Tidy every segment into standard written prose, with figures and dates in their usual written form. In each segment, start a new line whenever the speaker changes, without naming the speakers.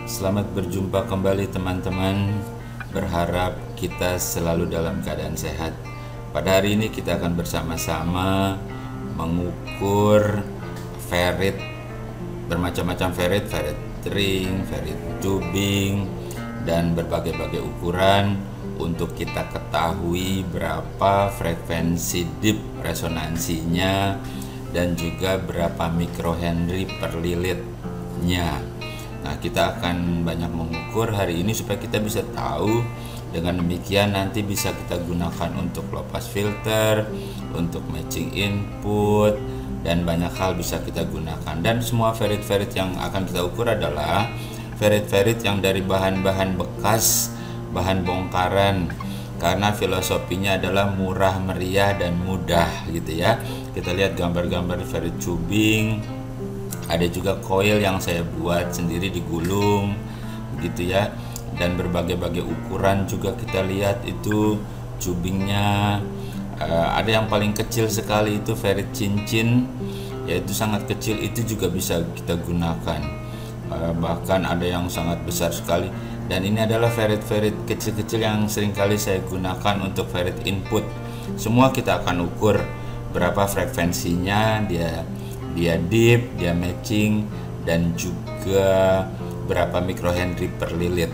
Selamat berjumpa kembali teman-teman. Berharap kita selalu dalam keadaan sehat. Pada hari ini kita akan bersama-sama mengukur ferrit, bermacam-macam ferrit ring, ferrit tubing, dan berbagai-bagai ukuran untuk kita ketahui berapa frekuensi deep resonansinya dan juga berapa mikrohenry per lilitnya. Nah, kita akan banyak mengukur hari ini supaya kita bisa tahu. Dengan demikian nanti bisa kita gunakan untuk low pass filter, untuk matching input, dan banyak hal bisa kita gunakan. Dan semua ferrit-ferrit yang akan kita ukur adalah ferrit-ferrit yang dari bahan-bahan bekas, bahan bongkaran, karena filosofinya adalah murah meriah dan mudah gitu ya. Kita lihat gambar-gambar ferrit tubing, ada juga coil yang saya buat sendiri digulung begitu ya, dan berbagai-bagai ukuran juga kita lihat itu tubingnya. Ada yang paling kecil sekali itu ferrit cincin, yaitu sangat kecil, itu juga bisa kita gunakan. Bahkan ada yang sangat besar sekali, dan ini adalah ferrit-ferrit kecil-kecil yang seringkali saya gunakan untuk ferrit input. Semua kita akan ukur berapa frekuensinya, dia deep, dia matching, dan juga berapa mikrohenry per lilit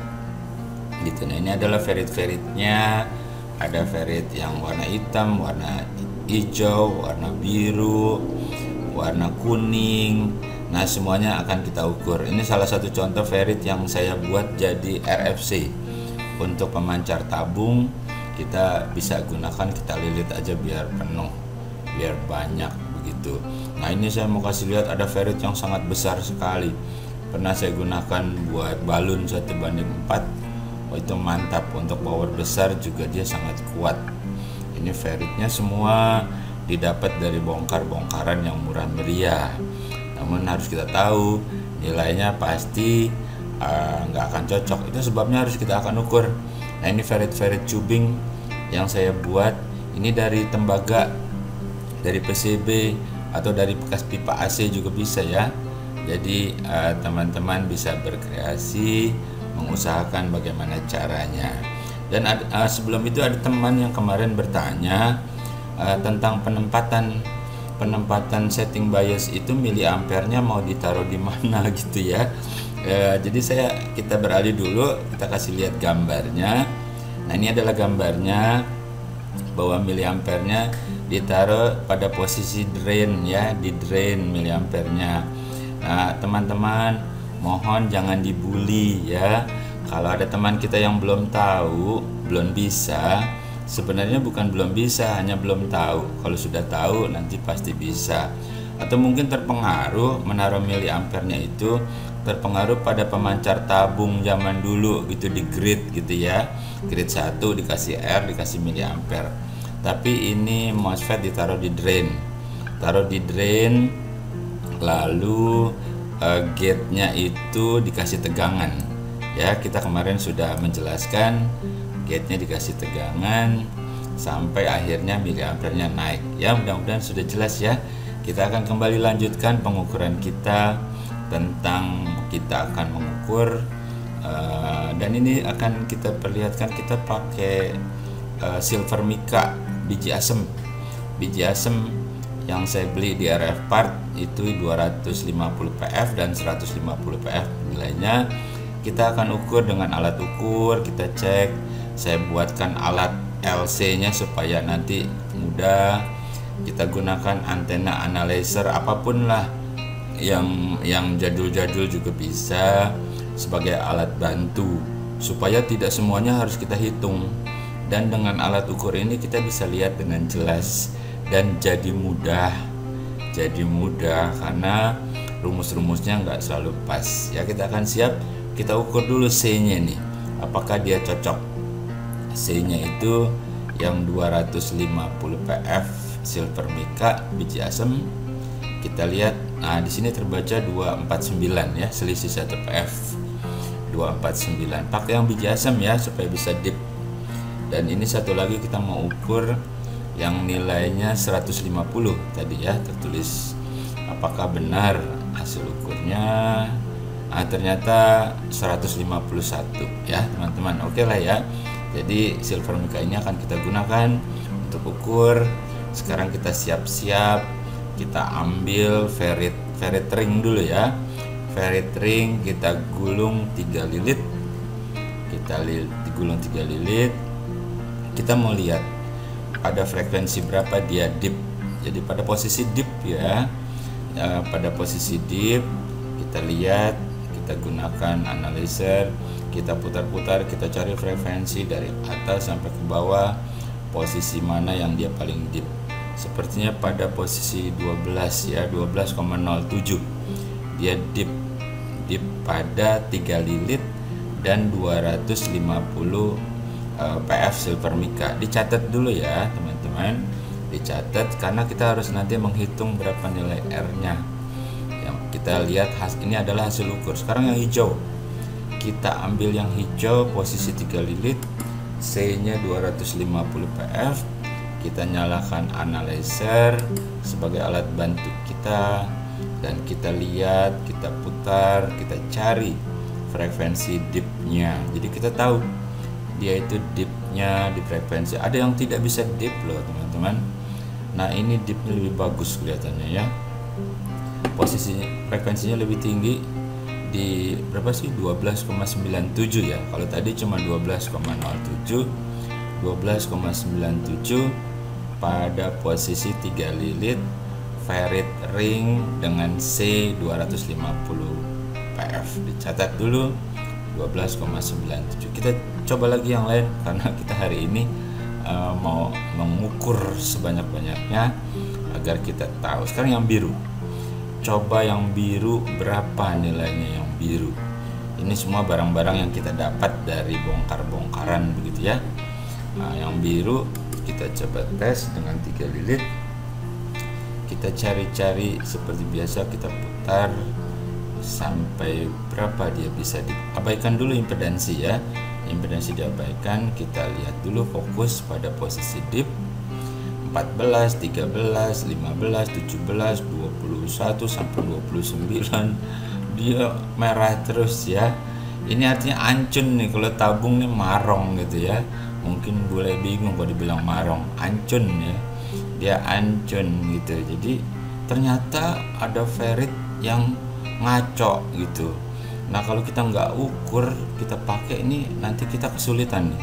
gitu. Nah, ini adalah ferrit-ferritnya. Ada ferrit yang warna hitam, warna hijau, warna biru, warna kuning. Nah, semuanya akan kita ukur. Ini salah satu contoh ferrit yang saya buat jadi RFC. Untuk pemancar tabung kita bisa gunakan, kita lilit aja biar penuh, biar banyak begitu. Nah, ini saya mau kasih lihat ada ferrit yang sangat besar sekali. Pernah saya gunakan buat balun 1:4. Oh, itu mantap. Untuk power besar juga dia sangat kuat. Ini ferritnya semua didapat dari bongkar-bongkaran yang murah meriah. Namun harus kita tahu nilainya pasti nggak akan cocok. Itu sebabnya harus kita akan ukur. Nah, ini ferrit tubing yang saya buat. Ini dari tembaga, dari PCB, atau dari bekas pipa AC juga bisa ya. Jadi teman-teman bisa berkreasi, mengusahakan bagaimana caranya. Dan sebelum itu ada teman yang kemarin bertanya tentang penempatan setting bias itu miliampernya mau ditaruh di mana gitu ya. Jadi kita beralih dulu, kita kasih lihat gambarnya. Nah, ini adalah gambarnya bahwa miliampernya ditaruh pada posisi drain ya, di drain miliampernya. Nah, teman-teman mohon jangan dibully ya. Kalau ada teman kita yang belum tahu, belum bisa, sebenarnya bukan belum bisa, hanya belum tahu. Kalau sudah tahu nanti pasti bisa. Atau mungkin terpengaruh menaruh miliampernya itu terpengaruh pada pemancar tabung zaman dulu gitu, di grid gitu ya. Grid 1 dikasih R, dikasih miliamper. Tapi ini MOSFET ditaruh di drain. Taruh di drain, lalu gate-nya itu dikasih tegangan. Ya, kita kemarin sudah menjelaskan gate-nya dikasih tegangan sampai akhirnya miliampernya naik. Ya, mudah-mudahan sudah jelas ya. Kita akan kembali lanjutkan pengukuran kita tentang kita akan mengukur dan ini akan kita perlihatkan kita pakai silver mica biji asem yang saya beli di RF Part itu 250 PF dan 150 PF nilainya. Kita akan ukur dengan alat ukur, kita cek. Saya buatkan alat LC nya supaya nanti mudah. Kita gunakan antena analyzer apapun lah, yang jadul-jadul juga bisa sebagai alat bantu supaya tidak semuanya harus kita hitung. Dan dengan alat ukur ini kita bisa lihat dengan jelas dan jadi mudah karena rumus-rumusnya nggak selalu pas ya. Kita akan siap, kita ukur dulu C-nya nih, apakah dia cocok. C-nya itu yang 250 PF silver mica biji asem. Kita lihat, nah di sini terbaca 249 ya, selisih 1 PF 249. Pakai yang biji asem ya supaya bisa deep. Dan ini satu lagi kita mau ukur yang nilainya 150 tadi ya, tertulis. Apakah benar hasil ukurnya? ternyata 151 ya teman-teman. Oke lah ya. Jadi silver mica ini akan kita gunakan untuk ukur. Sekarang kita siap-siap, kita ambil ferrit ring dulu ya. Ferrit ring kita gulung 3 lilit. Kita gulung 3 lilit. Kita mau lihat pada frekuensi berapa dia dip. Jadi pada posisi dip ya, pada posisi dip kita lihat, kita gunakan analyzer, kita putar-putar, kita cari frekuensi dari atas sampai ke bawah, posisi mana yang dia paling dip. Sepertinya pada posisi 12 ya, 12,07 dia dip pada 3 lilit dan 250 PF silver mica. Dicatat dulu ya teman-teman, dicatat karena kita harus nanti menghitung berapa nilai R-nya. Yang kita lihat ini adalah hasil ukur. Sekarang yang hijau, kita ambil yang hijau posisi 3 lilit, C-nya 250 PF. Kita nyalakan analyzer sebagai alat bantu kita, dan kita lihat, kita putar, kita cari frekuensi dipnya. Jadi kita tahu dia itu dipnya di frekuensi. Ada yang tidak bisa dip loh teman-teman. Nah ini dipnya lebih bagus kelihatannya ya. Posisi frekuensinya lebih tinggi di berapa sih? 12,97 ya. Kalau tadi cuma 12,07, 12,97 pada posisi 3 lilit ferrit ring dengan C 250 PF. Dicatat dulu 12,97. Kita coba lagi yang lain karena kita hari ini mau mengukur sebanyak-banyaknya agar kita tahu. Sekarang yang biru, coba yang biru berapa nilainya yang biru. Ini semua barang-barang yang kita dapat dari bongkar-bongkaran begitu ya. Nah, yang biru kita coba tes dengan 3 lilit. Kita cari-cari seperti biasa, kita putar sampai berapa dia bisa diabaikan dulu impedansi ya. Impedansi diabaikan, kita lihat dulu fokus pada posisi dip 14, 13, 15, 17, 21 sampai 29. Dia merah terus ya. Ini artinya ancun nih, kalau tabung nih marong gitu ya. Mungkin boleh bingung kalau dibilang marong, ancun ya. Dia ancun gitu. Jadi ternyata ada ferrit yang ngaco gitu. Nah kalau kita nggak ukur, kita pakai ini, nanti kita kesulitan nih.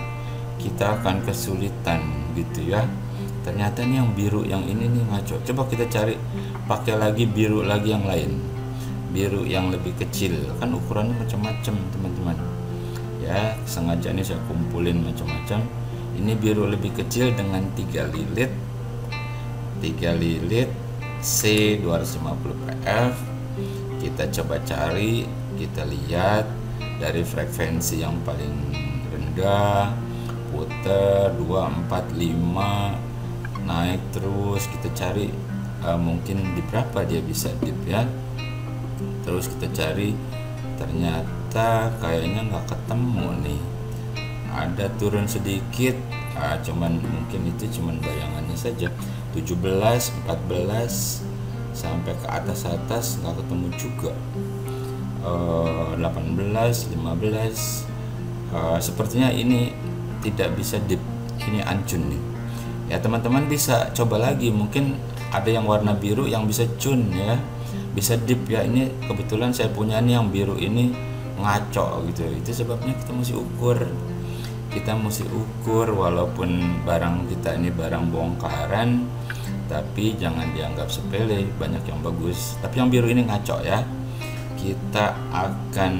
Kita akan kesulitan gitu ya. Ternyata ini yang biru, yang ini nih ngaco. Coba kita cari, pakai lagi biru lagi yang lain. Biru yang lebih kecil, kan ukurannya macam-macam teman-teman. Ya sengaja ini saya kumpulin macam-macam. Ini biru lebih kecil dengan 3 lilit. 3 lilit C 250 PF. Kita coba cari, kita lihat dari frekuensi yang paling rendah, puter 2, 4, 5, naik terus. Kita cari mungkin di berapa dia bisa dip ya. Terus kita cari, ternyata kayaknya nggak ketemu nih. Ada turun sedikit, cuman mungkin itu cuman bayangannya saja. 17, 14 sampai ke atas nggak ketemu juga. 18, 15 sepertinya ini tidak bisa dip, ini ancun nih ya. Teman-teman bisa coba lagi, mungkin ada yang warna biru yang bisa cun ya, bisa dip ya. Ini kebetulan saya punya nih yang biru ini ngaco gitu. Itu sebabnya kita mesti ukur. Kita mesti ukur walaupun barang kita ini barang bongkaran, tapi jangan dianggap sepele, banyak yang bagus. Tapi yang biru ini ngaco ya. Kita akan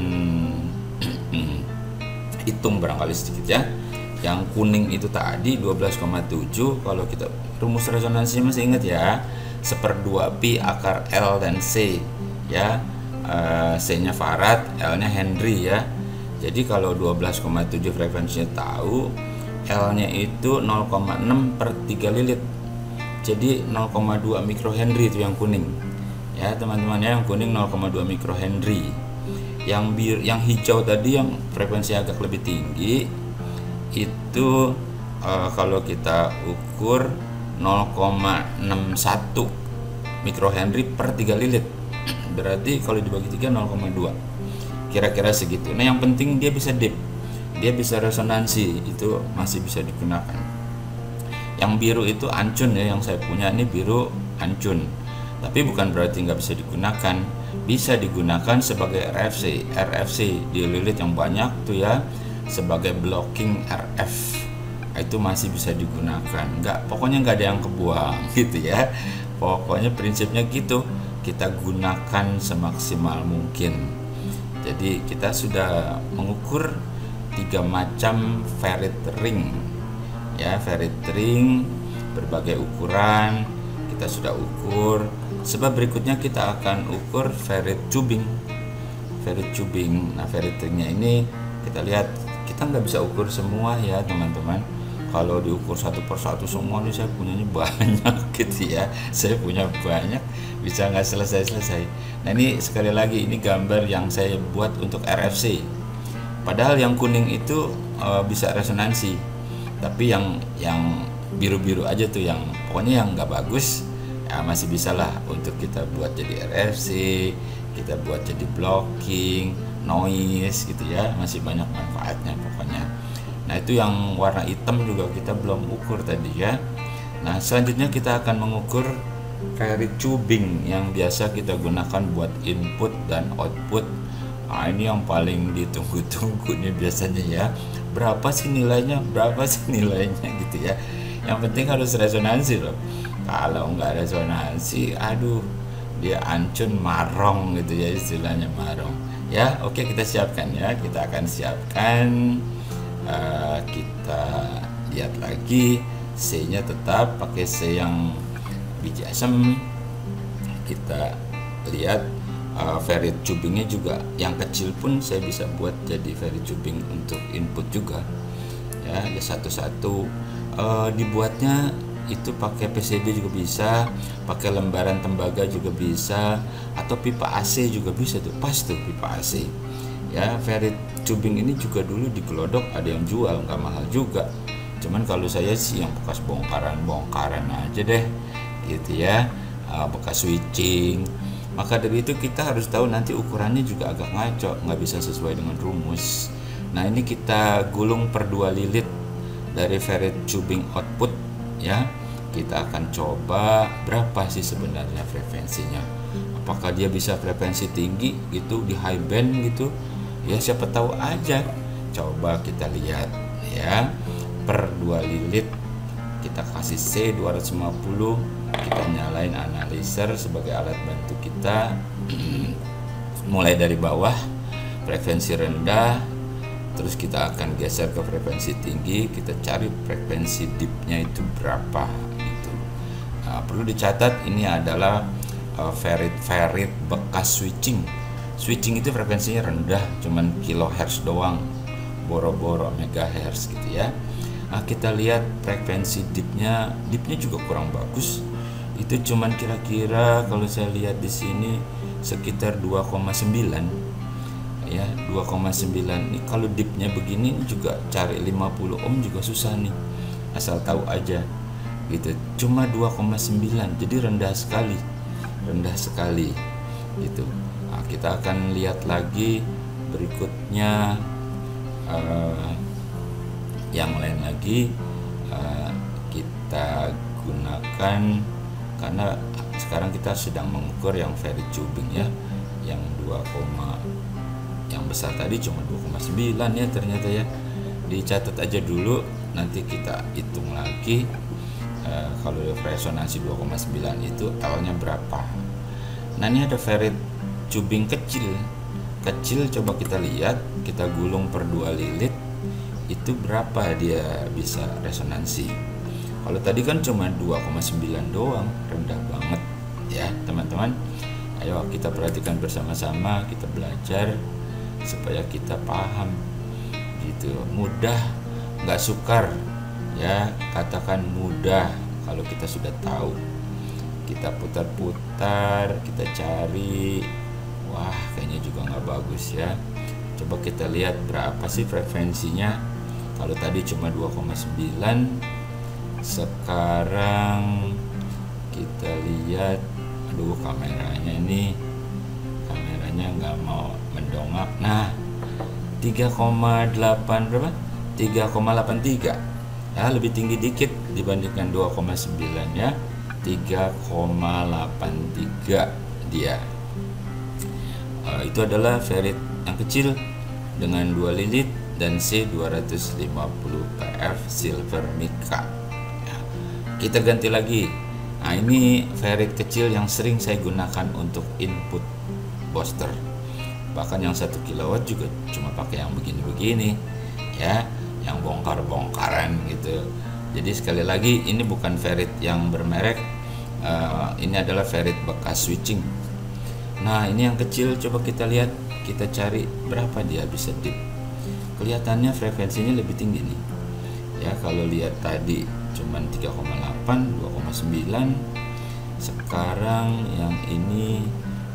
hitung barangkali sedikit ya. Yang kuning itu tadi 12,7. Kalau kita rumus resonansinya masih ingat ya, 1/2 pi akar L dan C ya. C-nya farad, L-nya Henry ya. Jadi kalau 12,7 frekuensinya tahu, L-nya itu 0,6/3 lilit. Jadi 0,2 mikrohenry itu yang kuning. Ya teman-teman ya, yang kuning 0,2 mikrohenry. Yang hijau tadi yang frekuensi agak lebih tinggi itu kalau kita ukur 0,61 mikrohenry per 3 lilit. Berarti kalau dibagi 3 0,2. kira-kira segitu. Nah yang penting dia bisa deep, dia bisa resonansi, itu masih bisa digunakan. Yang biru itu ancun ya, yang saya punya ini biru ancun, tapi bukan berarti nggak bisa digunakan. Bisa digunakan sebagai RFC di lilit yang banyak tuh ya, sebagai blocking RF. Itu masih bisa digunakan, pokoknya nggak ada yang kebuang gitu ya. Pokoknya prinsipnya gitu, kita gunakan semaksimal mungkin. Jadi kita sudah mengukur 3 macam ferrit ring ya, ferrit ring berbagai ukuran kita sudah ukur. Sebab berikutnya kita akan ukur ferrit tubing. Nah ferrit ringnya ini kita lihat, kita nggak bisa ukur semua ya teman-teman. Kalau diukur satu persatu semua ini saya punyanya banyak gitu ya, saya punya banyak, bisa nggak selesai. Nah ini sekali lagi, ini gambar yang saya buat untuk RFC. Padahal yang kuning itu bisa resonansi, tapi yang biru-biru aja tuh, yang pokoknya yang nggak bagus ya, masih bisa lah untuk kita buat jadi RFC, kita buat jadi blocking, noise gitu ya, masih banyak manfaatnya pokoknya. Nah itu yang warna hitam juga kita belum ukur tadi ya. Nah selanjutnya kita akan mengukur ferrit tubing yang biasa kita gunakan buat input dan output. Nah ini yang paling ditunggu-tunggu nih biasanya ya, berapa sih nilainya gitu ya. Yang penting harus resonansi loh. Kalau nggak resonansi, aduh, dia ancun marong gitu ya, istilahnya marong ya. Oke, kita siapkan ya, kita akan siapkan. Kita lihat lagi, C nya tetap pakai C yang biji asam. Kita lihat ferrit tubingnya juga yang kecil pun saya bisa buat jadi ferrit tubing untuk input juga ya, satu-satu. Dibuatnya itu pakai PCB juga bisa, pakai lembaran tembaga juga bisa, atau pipa AC juga bisa tuh, pas tuh pipa AC ya. Ferrit tubing ini juga dulu di Glodok ada yang jual, nggak mahal juga. Cuman kalau saya sih yang bekas bongkaran aja deh gitu ya, bekas switching. Maka dari itu kita harus tahu nanti ukurannya juga agak ngaco, nggak bisa sesuai dengan rumus. Nah ini kita gulung per 2 lilit dari ferrit tubing output ya. Kita akan coba berapa sih sebenarnya frekuensinya, apakah dia bisa frekuensi tinggi gitu di high band gitu ya, siapa tahu aja. Coba kita lihat ya, per 2 lilit kita kasih C 250, kita nyalain analyzer sebagai alat bantu kita. Mulai dari bawah frekuensi rendah, terus kita akan geser ke frekuensi tinggi, kita cari frekuensi deepnya itu berapa gitu. Nah, perlu dicatat ini adalah ferrit bekas switching itu frekuensinya rendah, cuman kilohertz doang, boro-boro megahertz gitu ya. Nah, kita lihat frekuensi deepnya juga kurang bagus. Itu cuman kira-kira kalau saya lihat di sini sekitar 2,9 ya, 2,9. Ini kalau deepnya begini juga cari 50 ohm juga susah nih, asal tahu aja gitu. Cuma 2,9, jadi rendah sekali gitu. Nah, kita akan lihat lagi berikutnya yang lain lagi. Kita gunakan, karena sekarang kita sedang mengukur yang ferrit tubing ya, yang yang besar tadi cuma 2,9 ya ternyata ya. Dicatat aja dulu, nanti kita hitung lagi. Kalau resonansi 2,9 itu L-nya berapa. Nah ini ada ferrit tubing kecil, coba kita lihat, kita gulung per 2 lilit itu berapa dia bisa resonansi. Kalau tadi kan cuma 2,9 doang, rendah banget ya teman-teman. Ayo kita perhatikan bersama-sama, kita belajar supaya kita paham gitu. Mudah, nggak sukar ya, katakan mudah kalau kita sudah tahu. Kita putar-putar, kita cari, wah kayaknya juga nggak bagus ya. Coba kita lihat berapa sih frekuensinya. Kalau tadi cuma 2,9, sekarang kita lihat, aduh kameranya kayaknya nggak mau mendongak. Nah, 3,8 berapa? 3,83 ya, lebih tinggi dikit dibandingkan 2,9 ya. 3,83 dia. Itu adalah ferrit yang kecil dengan 2 lilit dan C250 PF silver mica ya. Kita ganti lagi. Nah, ini ferrit kecil yang sering saya gunakan untuk input booster. Bahkan yang 1 kW juga cuma pakai yang begini-begini ya, yang bongkar-bongkaran gitu. Jadi sekali lagi, ini bukan ferrit yang bermerek, ini adalah ferrit bekas switching. Nah, ini yang kecil, coba kita lihat, kita cari berapa dia bisa dip. Kelihatannya frekuensinya lebih tinggi nih ya. Kalau lihat tadi cuman 3,8, 2,9. Sekarang yang ini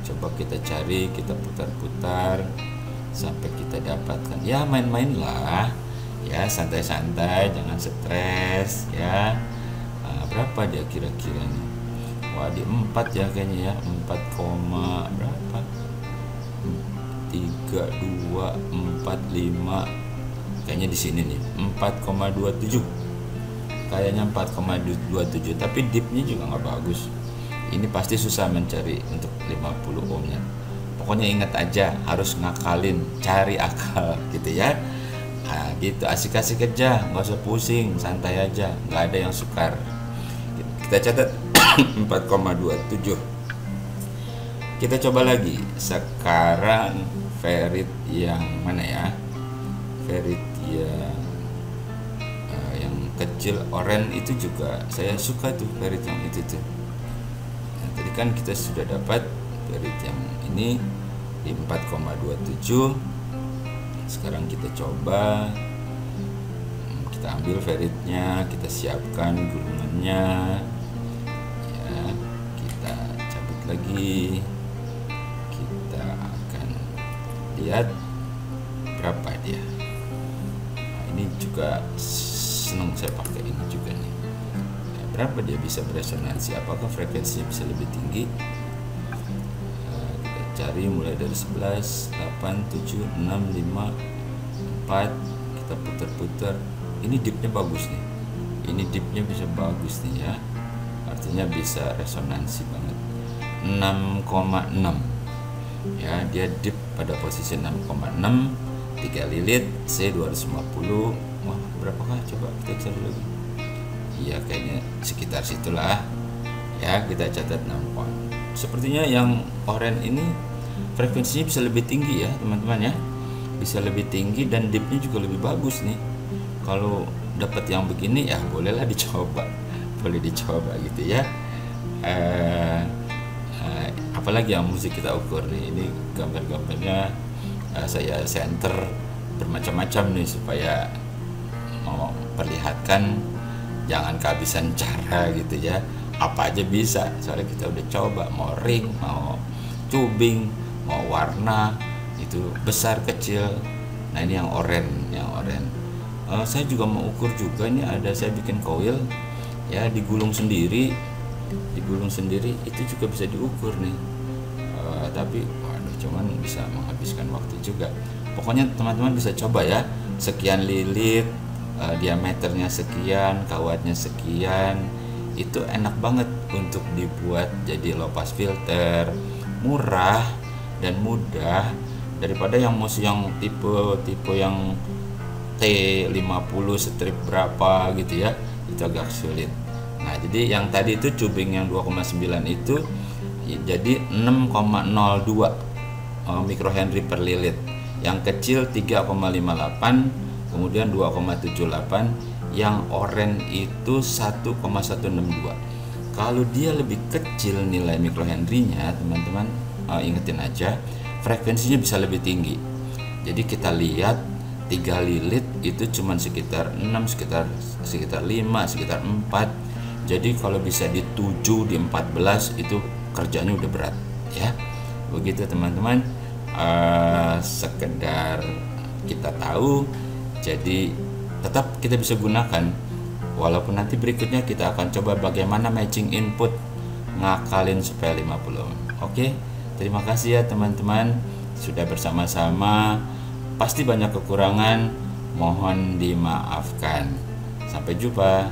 coba kita cari, kita putar-putar sampai kita dapatkan. Ya main-main lah ya, santai-santai, jangan stres ya. Berapa dia kira-kira nih? Wah, di 4 ya kayaknya ya, 4, berapa? 3, 2, 4, 5. Kayaknya di sini nih 4,27. Kayaknya 4,27, tapi dipnya juga nggak bagus. Ini pasti susah mencari untuk 50 ohmnya. Pokoknya ingat aja, harus ngakalin, cari akal gitu ya. Nah, gitu, asik-asik aja, nggak usah pusing, santai aja, nggak ada yang sukar. Kita catat 4,27. Kita coba lagi. Sekarang ferrit yang mana ya? Ferrit yang kecil oranye itu juga saya suka tuh, ferrit yang itu tuh. Nah, tadi kan kita sudah dapat ferrit yang ini di 4,27. Sekarang kita coba, kita ambil ferritnya, kita siapkan gulungannya ya, kita cabut lagi. Kita akan lihat berapa dia. Nah, ini juga senang saya pakai ini juga nih ya, berapa dia bisa beresonansi, apakah frekuensinya bisa lebih tinggi. Kita cari mulai dari 11, 8, 7, 6, 5, 4. Kita putar-putar. Ini dipnya bagus nih, ini dipnya bisa bagus nih ya, artinya bisa resonansi banget. 6,6 ya, dia dip pada posisi 6,6, 3 lilit, C250. Wah, berapakah, coba kita cari lagi. Iya, kayaknya sekitar situlah ya, kita catat 6. Sepertinya yang oranye ini frekuensinya bisa lebih tinggi ya teman-teman ya, bisa lebih tinggi dan dipnya juga lebih bagus nih. Kalau dapat yang begini ya bolehlah dicoba, boleh dicoba gitu ya. Apalagi yang musik kita ukur nih, ini gambar-gambarnya saya center bermacam-macam nih supaya mau perlihatkan jangan kehabisan cara gitu ya. Apa aja bisa, soalnya kita udah coba, mau ring, mau tubing, mau warna, itu besar kecil. Nah, ini yang oranye, saya juga mau ukur juga. Ini ada, saya bikin coil ya, digulung sendiri itu juga bisa diukur nih. Tapi waduh, cuman bisa menghabiskan waktu juga. Pokoknya teman-teman bisa coba ya, sekian lilit, diameternya sekian, kawatnya sekian. Itu enak banget untuk dibuat jadi low pass filter, murah dan mudah daripada yang tipe yang T50 strip berapa gitu ya, itu agak sulit. Nah, jadi yang tadi itu tubing yang 2,9 itu jadi 6,02 mikrohenry per lilit. Yang kecil 3,58, kemudian 2,78. Yang oranye itu 1,162. Kalau dia lebih kecil nilai mikrohenrynya, teman-teman ingetin aja, frekuensinya bisa lebih tinggi. Jadi kita lihat 3 lilit itu cuman sekitar 6, sekitar 5, sekitar 4. Jadi kalau bisa di 7, di 14 itu kerjanya udah berat ya. Begitu teman-teman, sekedar kita tahu, jadi tetap kita bisa gunakan. Walaupun nanti berikutnya kita akan coba bagaimana matching input, ngakalin supaya 50. Oke, terima kasih ya teman-teman. sudah bersama-sama. Pasti banyak kekurangan, mohon dimaafkan. Sampai jumpa.